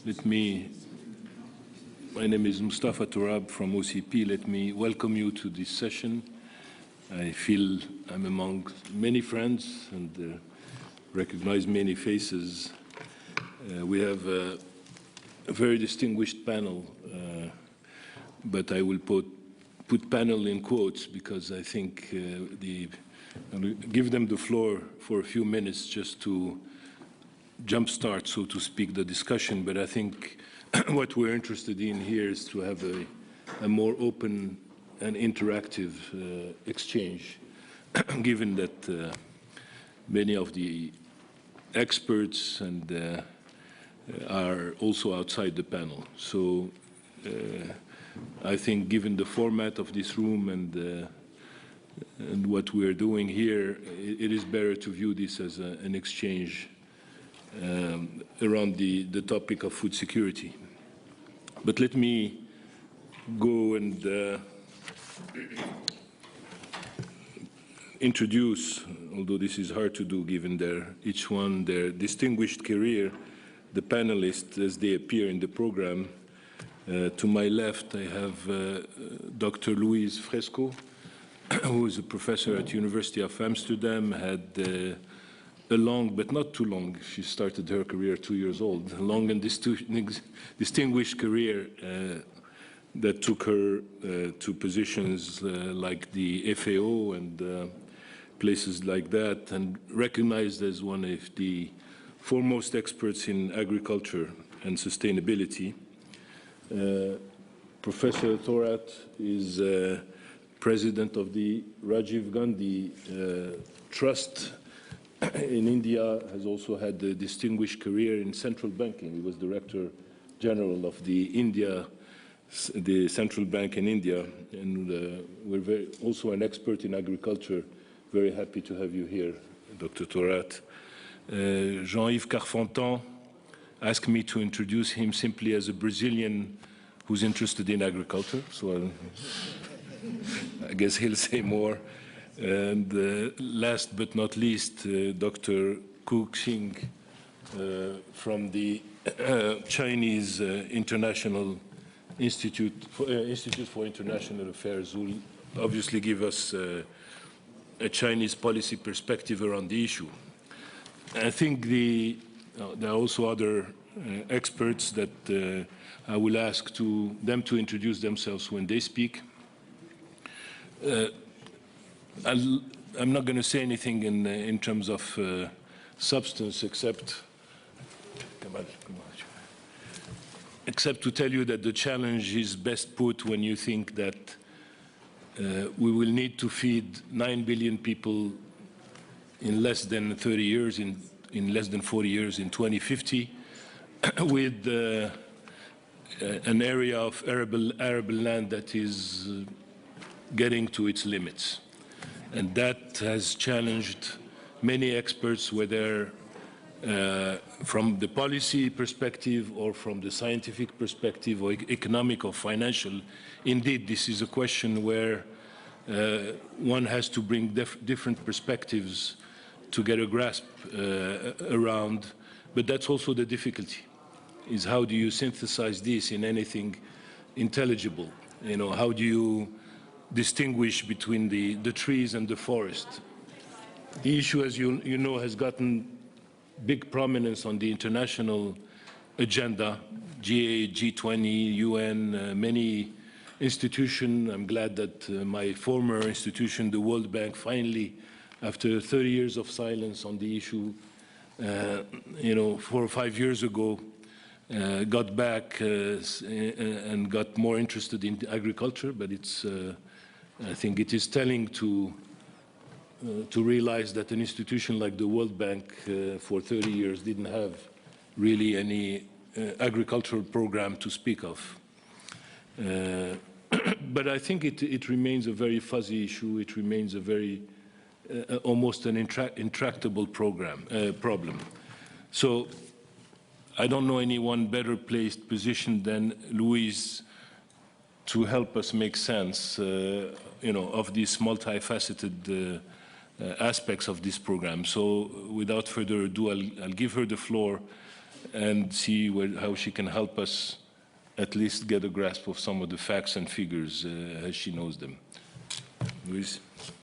My name is Mostafa TERRAB from OCP. Let me welcome you to this session. I feel I'm among many friends and recognize many faces. We have a very distinguished panel, but I will put panel in quotes because I think I'll give them the floor for a few minutes just to jumpstart, so to speak, the discussion. But I think what we're interested in here is to have a more open and interactive exchange, given that many of the experts are also outside the panel. So I think given the format of this room and what we're doing here, it is better to view this as an exchange around the topic of food security. But let me go and introduce, although this is hard to do given each one their distinguished career, the panelists as they appear in the program. To my left, I have Dr. Louise Fresco, who is a professor at University of Amsterdam, had a long, but not too long, she started her career 2 years old, a long and distinguished career that took her to positions like the FAO and places like that, and recognized as one of the foremost experts in agriculture and sustainability. Professor Thorat is president of the Rajiv Gandhi Trust in India, has also had a distinguished career in central banking. He was Director General of the Central Bank in India, and we're also an expert in agriculture. Very happy to have you here, Dr. Thorat. Jean-Yves Carfontan asked me to introduce him simply as a Brazilian who's interested in agriculture, so I guess he'll say more. And last but not least, Dr. Ku Xing from the Chinese International Institute for International Affairs, will obviously give us a Chinese policy perspective around the issue. I think there are also other experts that I will ask them to introduce themselves when they speak. I'm not going to say anything in terms of substance except to tell you that the challenge is best put when you think that we will need to feed 9 billion people in less than 30 years, in less than 40 years, in 2050, with an area of arable land that is getting to its limits. And that has challenged many experts, whether from the policy perspective or from the scientific perspective or economic or financial. Indeed, this is a question where one has to bring different perspectives to get a grasp around. But that's also the difficulty, is how do you synthesize this in anything intelligible? You know, how do you distinguish between the trees and the forest? The issue, as you know, has gotten big prominence on the international agenda, G8, G20, UN, many institutions. I'm glad that my former institution, the World Bank, finally, after 30 years of silence on the issue, 4 or 5 years ago, got back and got more interested in agriculture. But I think it is telling to realize that an institution like the World Bank for 30 years didn't have really any agricultural program to speak of. But I think it remains a very fuzzy issue. It remains a very almost an intractable problem. So I don't know anyone better placed positioned than Louise to help us make sense, of these multifaceted aspects of this program. So without further ado, I'll give her the floor and see how she can help us at least get a grasp of some of the facts and figures as she knows them. Luis?